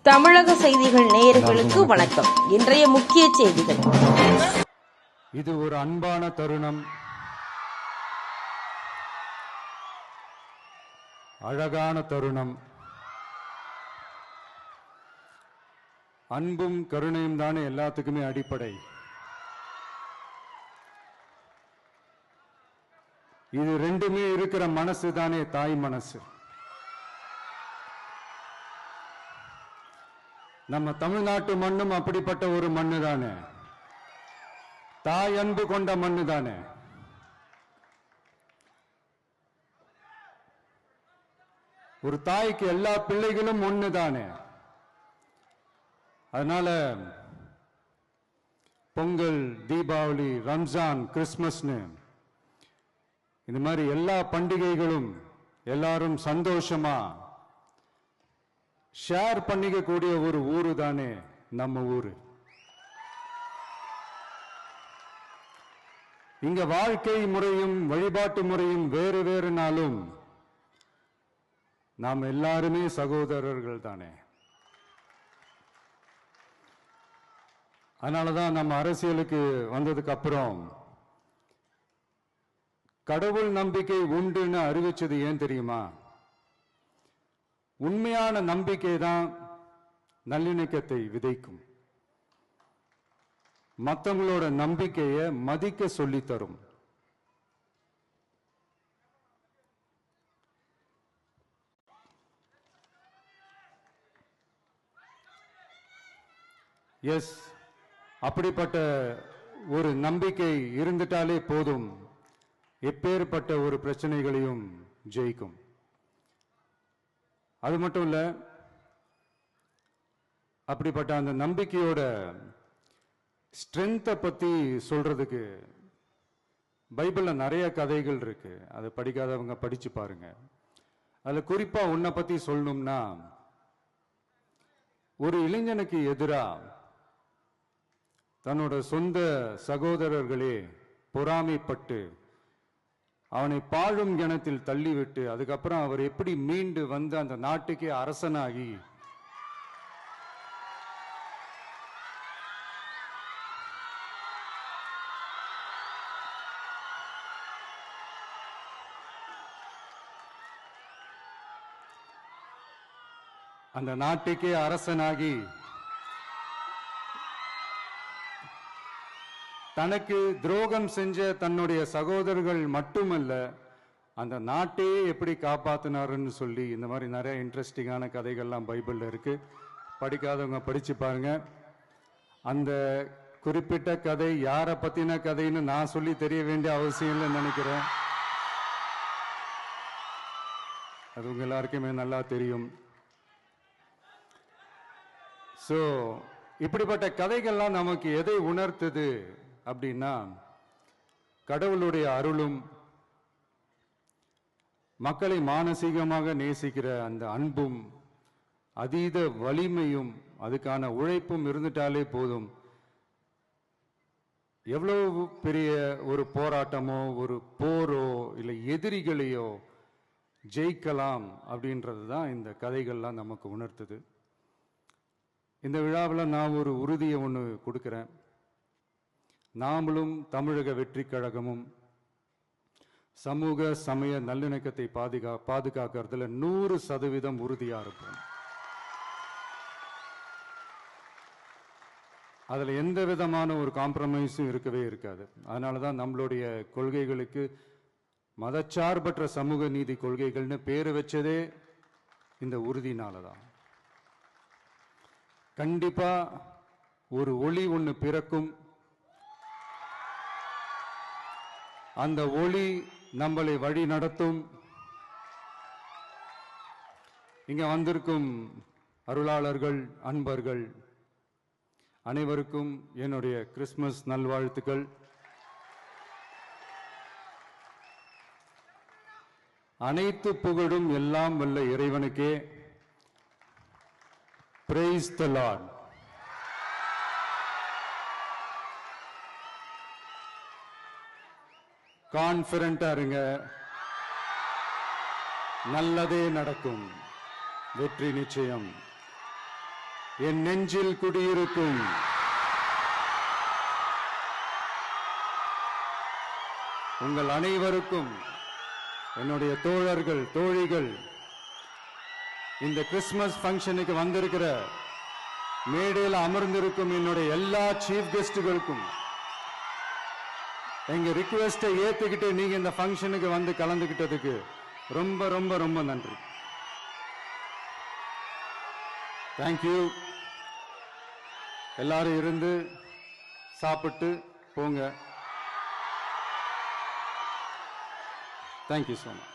தமிழக செய்திகள் நேயர்களுக்கு வணக்கம். இன்றைய முக்கிய செய்திகள். இது ஒரு அன்பான தருணம், அழகான தருணம். அன்பும் கருணையும் தானே எல்லாத்துக்குமே அடிப்படை. இது ரெண்டுமே இருக்கிற மனசு தானே தாய் மனசு. நம்ம தமிழ்நாட்டு மண்ணும் அப்படிப்பட்ட ஒரு மண்ணு தானே, தாய் அன்பு கொண்ட மண்ணு தானே. ஒரு தாய்க்கு எல்லா பிள்ளைகளும் ஒண்ணு தானே. அதனால பொங்கல், தீபாவளி, ரம்ஜான், கிறிஸ்துமஸ்னு இந்த மாதிரி எல்லா பண்டிகைகளும் எல்லாரும் சந்தோஷமா ஷேர் பண்ணிக்க கூடிய ஒரு ஊரு தானே நம்ம ஊரு. இங்க வாழ்க்கை முறையும் வழிபாட்டு முறையும் வேறு வேறுனாலும் நாம் எல்லாருமே சகோதரர்கள் தானே. அதனாலதான் நம்ம அரசியலுக்கு வந்ததுக்கு அப்புறம் கடவுள் நம்பிக்கை உண்டுன்னு அறிவிச்சது ஏன் தெரியுமா? உண்மையான நம்பிக்கை தான் நல்லிணக்கத்தை விதைக்கும், மற்றவங்களோட நம்பிக்கையை மதிக்க சொல்லி தரும். எஸ், அப்படிப்பட்ட ஒரு நம்பிக்கை இருந்துட்டாலே போதும், எப்பேற்பட்ட ஒரு பிரச்சனைகளையும் ஜெயிக்கும். அது மட்டும் இல்ல, அப்படிப்பட்ட அந்த நம்பிக்கையோட ஸ்ட்ரென்த்தை பத்தி சொல்றதுக்கு பைபிள்ல நிறைய கதைகள் இருக்கு. அதை படிக்காதவங்க படிச்சு பாருங்க. அதுல குறிப்பா உன்னை பத்தி சொல்லணும்னா, ஒரு இளைஞனுக்கு எதிரா தன்னோட சொந்த சகோதரர்களே பொறாமைப்பட்டு அவனை பாழும் கிணத்தில் தள்ளிவிட்டு அதுக்கப்புறம் அவர் எப்படி மீண்டு வந்து அந்த நாட்டுக்கே அரசனாகி அந்த நாட்டுக்கே அரசனாகி தனக்கு துரோகம் செஞ்ச தன்னுடைய சகோதரர்கள் மட்டுமல்ல, அந்த நாட்டையே எப்படி காப்பாத்தினாருன்னு சொல்லி இந்த மாதிரி நிறைய இன்ட்ரெஸ்டிங்கான கதைகள்லாம் பைபிள்ல இருக்கு. படிக்காதவங்க படிச்சு பாருங்க. அந்த குறிப்பிட்ட கதை யாரை பத்தின கதைன்னு நான் சொல்லி தெரிய வேண்டிய அவசியம் இல்லைன்னு நினைக்கிறேன். அது உங்க எல்லாருக்குமே நல்லா தெரியும். ஸோ இப்படிப்பட்ட கதைகள்லாம் நமக்கு எதை உணர்த்துது அப்படின்னா, கடவுளுடைய அருளும் மக்களை மானசீகமாக நேசிக்கிற அந்த அன்பும் அதீத வலிமையும் அதுக்கான உழைப்பும் இருந்துட்டாலே போதும், எவ்வளவு பெரிய ஒரு போராட்டமோ ஒரு போரோ இல்லை எதிரிகளையோ ஜெயிக்கலாம் அப்படின்றது தான் இந்த கதைகள்லாம் நமக்கு உணர்த்துது. இந்த விழாவில் நான் ஒரு உறுதியை ஒன்று கொடுக்குறேன். நாமளும் தமிழக வெற்றி கழகமும் சமூக சமய நல்லிணக்கத்தை பாதுகாக்கிறதுல 100% உறுதியா இருப்போம். அதுல எந்த விதமான ஒரு காம்ப்ரமைஸும் இருக்கவே இருக்காது. அதனாலதான் நம்மளுடைய கொள்கைகளுக்கு மதச்சார்பற்ற சமூக நீதி கொள்கைகள்னு பேரு வச்சதே இந்த உறுதினாலதான். கண்டிப்பா ஒரு ஒளி ஒன்று பிறக்கும். அந்த ஒளி நம்மளை வழி நடத்தும். இங்க வந்திருக்கும் அருளாளர்கள், அன்பர்கள் அனைவருக்கும் என்னுடைய கிறிஸ்துமஸ் நல்வாழ்த்துக்கள். அனைத்து புகழும் எல்லாம் வல்ல இறைவனுக்கே. Praise the Lord. கான்ஃபிடண்டா இருங்க, நல்லதே நடக்கும், வெற்றி நிச்சயம். என் நெஞ்சில் குடியிருக்கும் உங்கள் அனைவருக்கும், என்னுடைய தோழர்கள், தோழிகள், இந்த கிறிஸ்துமஸ் ஃபங்க்ஷனுக்கு வந்திருக்கிற மேடையில் அமர்ந்திருக்கும் என்னுடைய எல்லா சீஃப் கெஸ்டுகளுக்கும் எங்க ரிக்வெஸ்டை ஏத்துக்கிட்டு நீங்க இந்த ஃபங்க்ஷனுக்கு வந்து கலந்துக்கிட்டதுக்கு ரொம்ப ரொம்ப ரொம்ப நன்றி. தேங்க்யூ. எல்லாரும் இருந்து சாப்பிட்டு போங்க. Thank you so much.